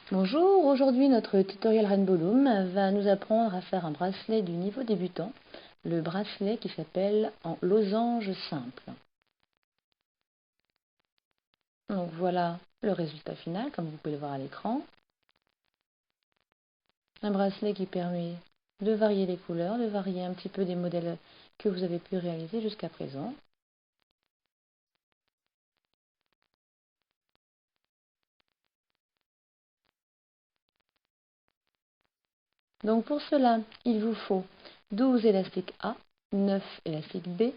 Bonjour, aujourd'hui notre tutoriel Rainbow Loom va nous apprendre à faire un bracelet du niveau débutant, le bracelet qui s'appelle en losange simple. Donc voilà le résultat final, comme vous pouvez le voir à l'écran. Un bracelet qui permet de varier les couleurs, de varier un petit peu des modèles que vous avez pu réaliser jusqu'à présent. Donc pour cela, il vous faut 12 élastiques A, 9 élastiques B,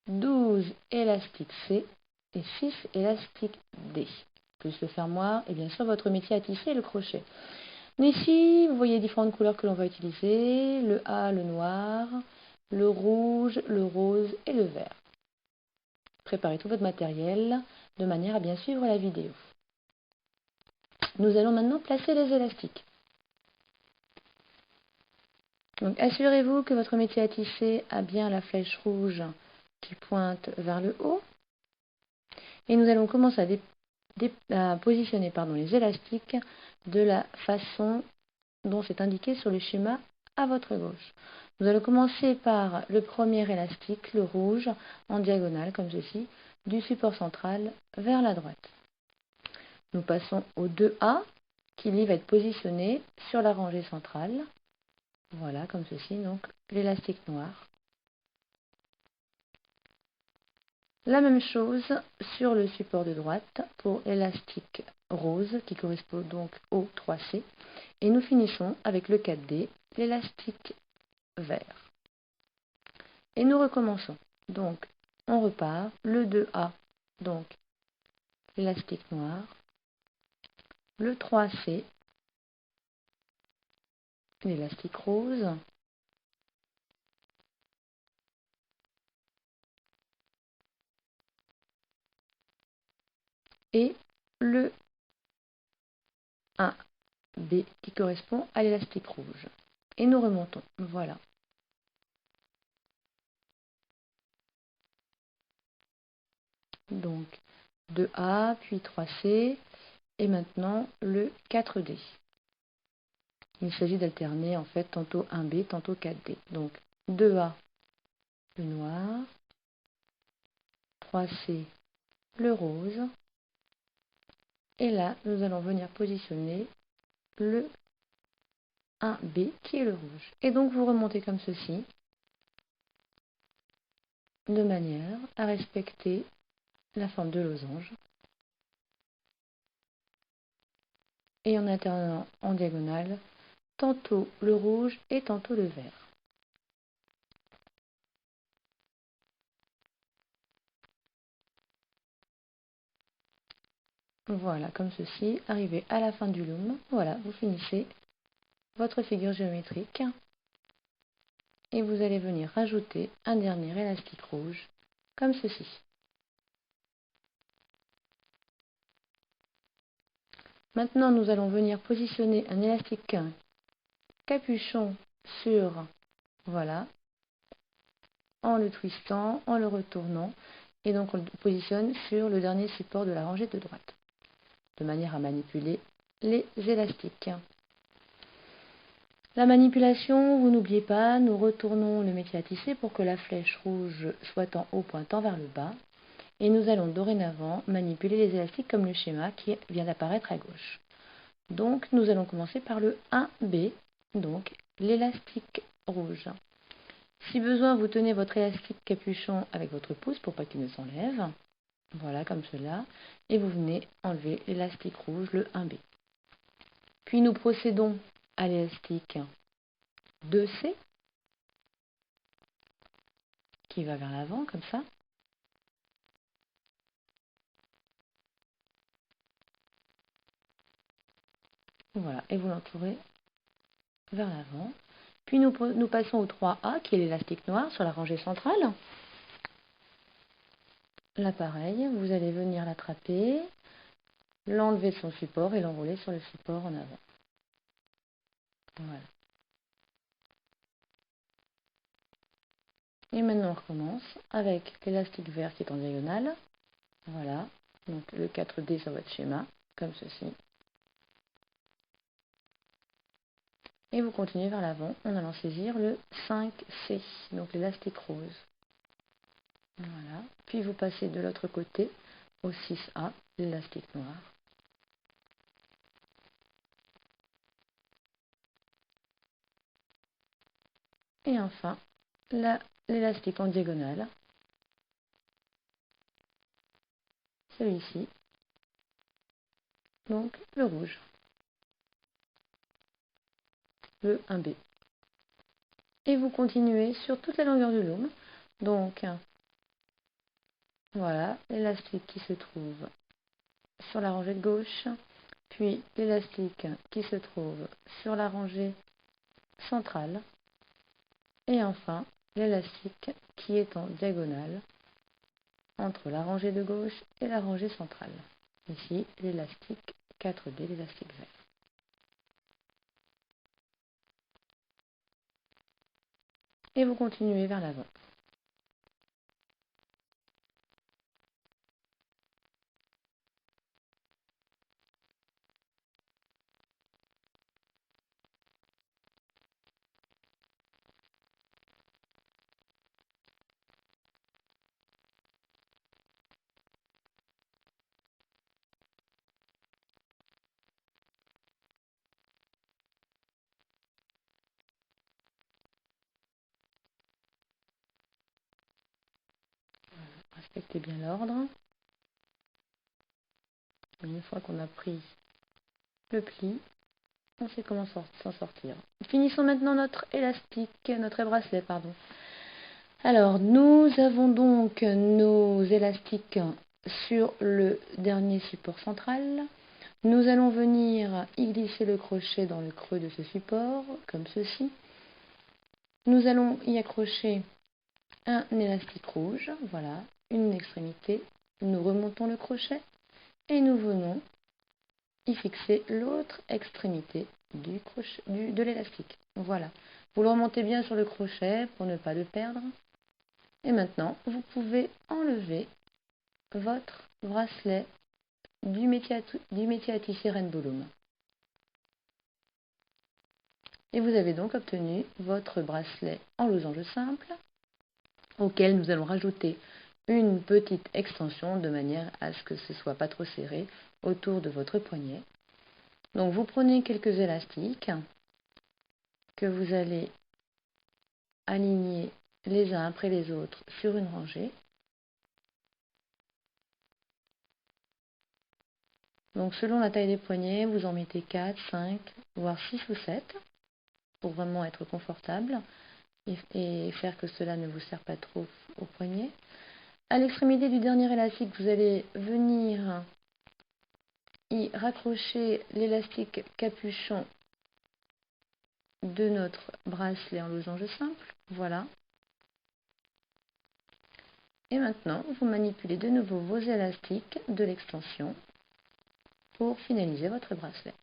12 élastiques C et 6 élastiques D, plus le fermoir et bien sûr votre métier à tisser et le crochet. Ici, vous voyez différentes couleurs que l'on va utiliser, le A, le noir, le rouge, le rose et le vert. Préparez tout votre matériel de manière à bien suivre la vidéo. Nous allons maintenant placer les élastiques. Donc assurez-vous que votre métier à tisser a bien la flèche rouge qui pointe vers le haut. Et nous allons commencer à positionner les élastiques de la façon dont c'est indiqué sur le schéma à votre gauche. Nous allons commencer par le premier élastique, le rouge, en diagonale comme ceci, du support central vers la droite. Nous passons au 2A qui lui va être positionné sur la rangée centrale. Voilà, comme ceci, donc l'élastique noir. La même chose sur le support de droite pour l'élastique rose qui correspond donc au 3C. Et nous finissons avec le 4D, l'élastique vert. Et nous recommençons. Donc on repart, le 2A, donc l'élastique noir, le 3C, l'élastique rose, et le 1B qui correspond à l'élastique rouge. Et nous remontons. Voilà. Donc 2A, puis 3C, et maintenant le 4D. Il s'agit d'alterner en fait tantôt 1B, tantôt 4D. Donc 2A, le noir, 3C, le rose, et là nous allons venir positionner le 1B qui est le rouge. Et donc vous remontez comme ceci, de manière à respecter la forme de losange, et en alternant en diagonale tantôt le rouge et tantôt le vert. Voilà, comme ceci, arrivé à la fin du loom, voilà, vous finissez votre figure géométrique et vous allez venir rajouter un dernier élastique rouge, comme ceci. Maintenant, nous allons venir positionner un élastique capuchon sur, voilà, en le twistant, en le retournant, et donc on le positionne sur le dernier support de la rangée de droite, de manière à manipuler les élastiques. La manipulation, vous n'oubliez pas, nous retournons le métier à tisser pour que la flèche rouge soit en haut pointant vers le bas. Et nous allons dorénavant manipuler les élastiques comme le schéma qui vient d'apparaître à gauche. Donc nous allons commencer par le 1B, donc l'élastique rouge. Si besoin, vous tenez votre élastique capuchon avec votre pouce pour pas qu'il ne s'enlève. Voilà, comme cela. Et vous venez enlever l'élastique rouge, le 1B. Puis nous procédons à l'élastique 2C qui va vers l'avant comme ça. Voilà, et vous l'entourez vers l'avant. Puis nous passons au 3A qui est l'élastique noir sur la rangée centrale. Là pareil, vous allez venir l'attraper, l'enlever de son support et l'enrouler sur le support en avant. Voilà. Et maintenant on recommence avec l'élastique vert qui est en diagonale. Voilà, donc le 4D sur votre schéma, comme ceci. Et vous continuez vers l'avant en allant saisir le 5C, donc l'élastique rose. Voilà. Puis vous passez de l'autre côté au 6A, l'élastique noir. Et enfin, l'élastique en diagonale, celui-ci, donc le rouge, le 1B. Et vous continuez sur toute la longueur du loom. Donc, voilà, l'élastique qui se trouve sur la rangée de gauche, puis l'élastique qui se trouve sur la rangée centrale, et enfin l'élastique qui est en diagonale entre la rangée de gauche et la rangée centrale. Ici, l'élastique 4D, l'élastique vert. Et vous continuez vers l'avant. Respectez bien l'ordre. Une fois qu'on a pris le pli, on sait comment s'en sortir. Finissons maintenant notre élastique, notre bracelet, pardon. Alors, nous avons donc nos élastiques sur le dernier support central. Nous allons venir y glisser le crochet dans le creux de ce support, comme ceci. Nous allons y accrocher un élastique rouge, voilà, une extrémité. Nous remontons le crochet et nous venons y fixer l'autre extrémité de l'élastique. Voilà, vous le remontez bien sur le crochet pour ne pas le perdre. Et maintenant, vous pouvez enlever votre bracelet du métier à tisser Rainbow Loom. Et vous avez donc obtenu votre bracelet en losange simple, auquel nous allons rajouter une petite extension de manière à ce que ce ne soit pas trop serré autour de votre poignet. Donc vous prenez quelques élastiques que vous allez aligner les uns après les autres sur une rangée. Donc selon la taille des poignets, vous en mettez 4, 5, voire 6 ou 7 pour vraiment être confortable et faire que cela ne vous serre pas trop au poignet. À l'extrémité du dernier élastique, vous allez venir y raccrocher l'élastique capuchon de notre bracelet en losange simple. Voilà. Et maintenant, vous manipulez de nouveau vos élastiques de l'extension pour finaliser votre bracelet.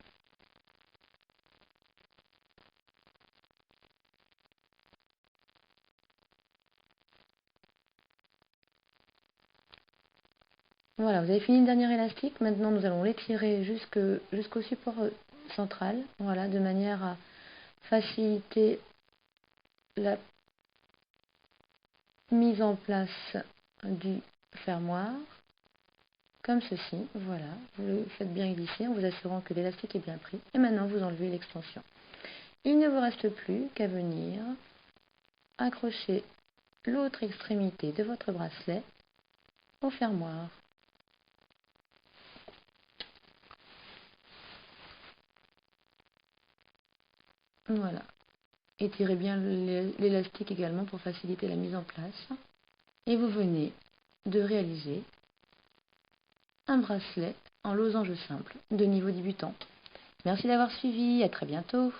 Voilà, vous avez fini le dernier élastique. Maintenant, nous allons l'étirer jusqu'au support central, voilà, de manière à faciliter la mise en place du fermoir, comme ceci. Voilà, vous le faites bien glisser en vous assurant que l'élastique est bien pris. Et maintenant, vous enlevez l'extension. Il ne vous reste plus qu'à venir accrocher l'autre extrémité de votre bracelet au fermoir. Voilà. Étirez bien l'élastique également pour faciliter la mise en place. Et vous venez de réaliser un bracelet en losange simple de niveau débutant. Merci d'avoir suivi, à très bientôt.